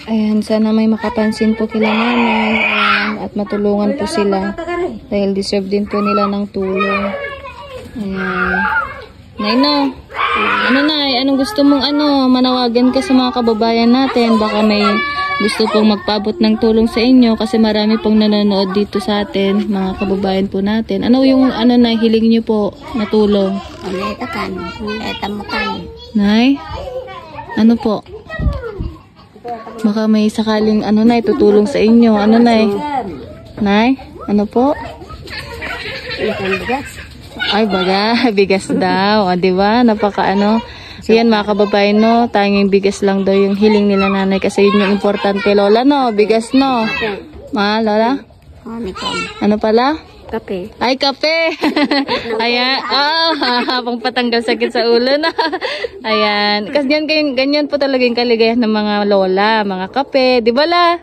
Ayan, sana may makapansin po kila nanay. Ayan, at matulungan po sila. Dahil deserve din po nila ng tulong. Ayan. Nay, no? Ano, Nay? Anong gusto mong manawagan ka sa mga kababayan natin? Baka may gusto pong magpabot ng tulong sa inyo kasi marami pong nanonood dito sa atin, mga kababayan po natin. Ano yung Nay, hiling niyo po na tulong? Nay? Ano po? Baka may sakaling Nay, tutulong sa inyo. Ano, Nay? Nay? Ano po? Ay, baga, bigas daw. O, diba? Napaka Yan, mga kababayan, no? Tanging bigas lang daw yung hiling nila nanay. Kasi yun yung importante, Lola, no? Bigas, no? Ma, Lola? Ano pala? Kape. Ay, kape! Ayan. Pang patanggal sakit sa ulo, na. Ayan. Kasi ganyan po talaga yung kaligayahan ng mga lola. Mga kape. Di ba, la?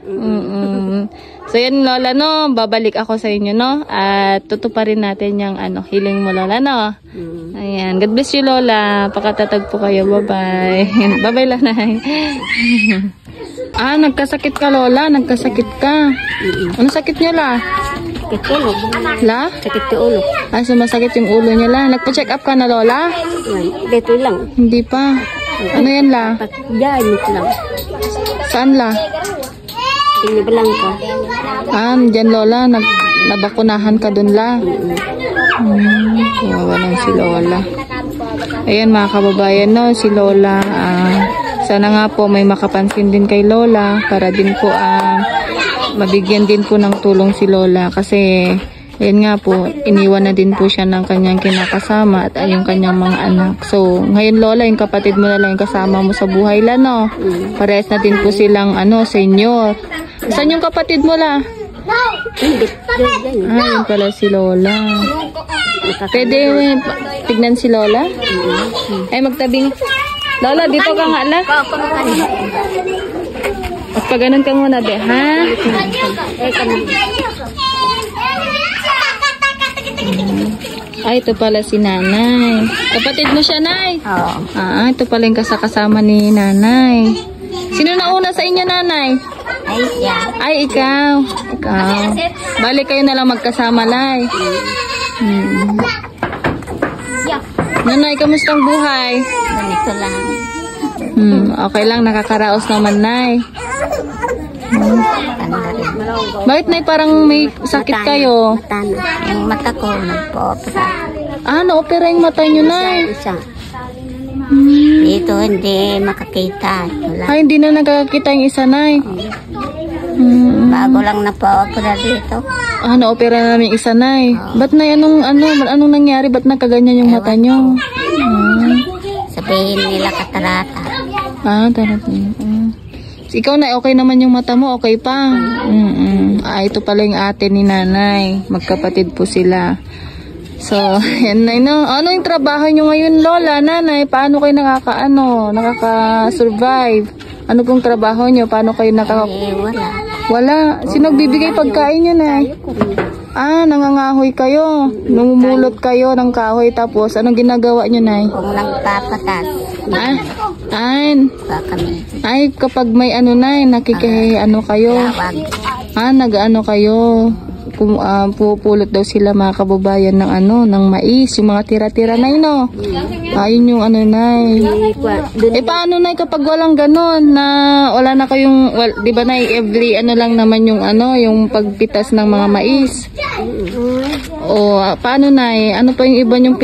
So yan, Lola, no, babalik ako sa inyo, no, at tutuparin natin yung hiling mo, Lola, no. Ayan, God bless you, Lola, pakatatag po kayo, bye-bye. Bye-bye, Lanay. Nagkasakit ka, Lola, nagkasakit ka. Ano sakit nyo, La? Sakit ulo. La? Sakit ulo. Sumasakit yung ulo niya, La. Nagpa-check up ka na, Lola? Dito lang. Hindi pa. Ano yan, La? Diyan lang. Saan, La? Inibalang ka. Dyan, Lola, nabakunahan ka dun, La. Walang si Lola. Ayan, mga kababayan, no, si Lola. Sana nga po may makapansin din kay Lola para din po mabigyan din po ng tulong si Lola kasi ayan nga po, iniwan na din po siya ng kanyang kinakasama at yung kanyang mga anak. So, ngayon, Lola, yung kapatid mo na lang yung kasama mo sa buhay, La, no? Parehas na din po silang senior. Saan yung kapatid mo, La? Yun pala si Lola. Pwede tignan si Lola? Ay, magtabing. Lola, dito ka nga, La. At pag ganun ka muna, de, ha? Ay, ito pala si Nanay. Kapatid mo siya, Nay? Oo. Ito pala yung kasama ni Nanay. Sino nauna sa inyo, Nanay? Ay, siya. Ay, ikaw. Balik kayo na lang magkasama, Nay. Nanay, kamusta ang buhay? Ganito lang. Okay lang, nakakaraos naman, Nay. Bakit, Nay, parang may sakit kayo? Yung mata ko, nagpo-opera. Na-opera yung mata nyo, Nay? Isa. Dito, hindi makakita. Hindi na nagkakita yung isa, Nay. Bago lang na po-opera dito. Na-opera na namin isa, Nay. Ba't, Nay, anong nangyari? Ba't nakaganyan yung mata nyo? Sabihin nila katarata. Tarata. Ikaw, Nay, okay naman yung mata mo? Okay pa? Ito pala yung ate ni Nanay. Magkapatid po sila. So, yan, Nay, no? Ano yung trabaho nyo ngayon, Lola, Nanay? Paano kayo nakaka-survive? Ano pong trabaho nyo? Paano kayo Wala. Sino nagbibigay pagkain nyo, Nay? Nangangahoy kayo. Namumulot kayo ng kahoy. Tapos, anong ginagawa nyo, Nay? Kung nagpapatas. Ay, kapag may Nay, kayo. Nag-ano kayo. Pupulot daw sila, mga kababayan, ng mais. Yung mga tira-tira, Nay, no? Ayun yung Nay. Paano, Nay, kapag walang ganon na wala na kayong, di ba, Nay, every lang naman yung yung pagpitas ng mga mais. Paano, Nay? Ano pa yung iba yung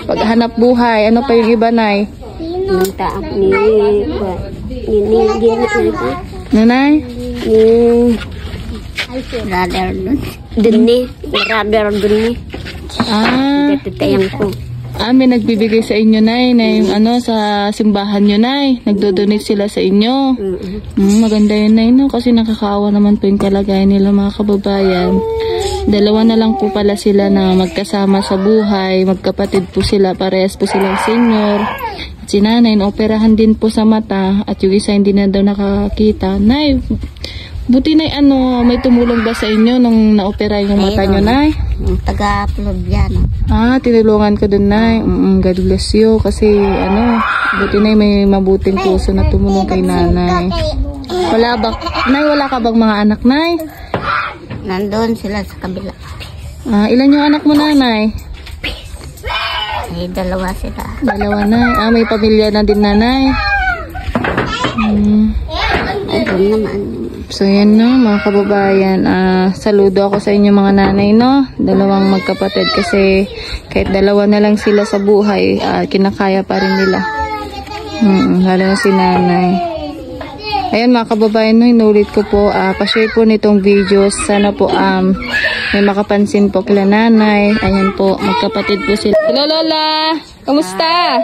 paghanap buhay? Ano pa yung iba, Nay? Nanay? Brother Dunni. Tayang ko. May nagbibigay sa inyo, Nay, na yung sa simbahan nyo, Nay. Nagdo-donate sila sa inyo. Maganda yun, Nay, no? Kasi nakakaawa naman po yung kalagayan nila, mga kababayan. Dalawa na lang po pala sila na magkasama sa buhay. Magkapatid po sila, parehas po silang senior. At si Nanay, operahan din po sa mata. At yung isa hindi na daw nakakita. Nay, buti, Nay, may tumulong ba sa inyo nung na-opera yung mata nyo, Nay? Yung taga-Floriano. Tinulungan ko dun, Nay. God bless you. Kasi, buti, Nay, may mabuting puso na tumulong kay Nanay. Wala ba? Nay, wala ka bang mga anak, Nay? Nandun sila sa kabila. Ilan yung anak mo, Nanay? Ay, dalawa sila. Dalawa, Nay. May pamilya na din, Nanay. Ay, doon naman. So yan no, mga kababayan, saludo ako sa inyo mga nanay no, dalawang magkapatid kasi kahit dalawa na lang sila sa buhay, kinakaya pa rin nila. Lalo na si nanay. Ayan mga kababayan no, inulit ko po, pa-share po nitong videos, sana po may makapansin po kila nanay. Ayan po, magkapatid po sila. Hello Lola, kamusta?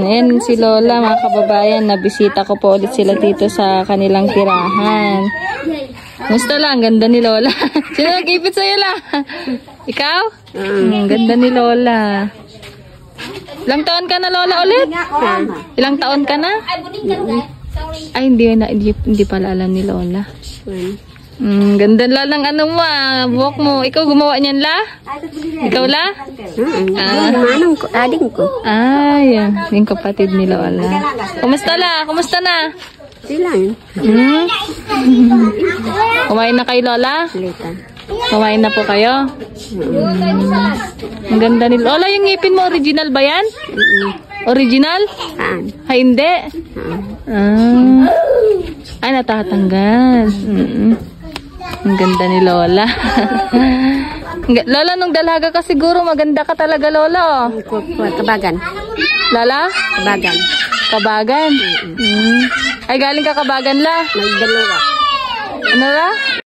Ayan si Lola mga kababayan, nabisita ko po ulit sila dito sa kanilang tirahan. Kamusta lang, ganda ni Lola. Sino nag-ipit sa'yo la? Ikaw? Ganda ni Lola. Ilang taon ka na Lola ulit? Ilang taon ka na? Ay, hindi pala alam ni Lola. Ganda lang ng ano mo, buhok mo. Ikaw gumawa niyan la? Ikaw la? Manang ko, ading ko. Yan. Yung kapatid ni Lola. Kumusta la? Kumusta na? Sila yun. Kumain na kayo Lola? Lita. Kumain na po kayo? Ang ganda ni Lola. Yung ngipin mo, original ba yan? Original? Saan? Ay, hindi. Ay, natatanggal. Ang ganda ni Lola. Lola, nung dalaga ka siguro, maganda ka talaga, Lola. Kabagan. Lola? Kabagan. Kabagan? Ay, galing ka Kabagan, la? May dalawa. Ano la?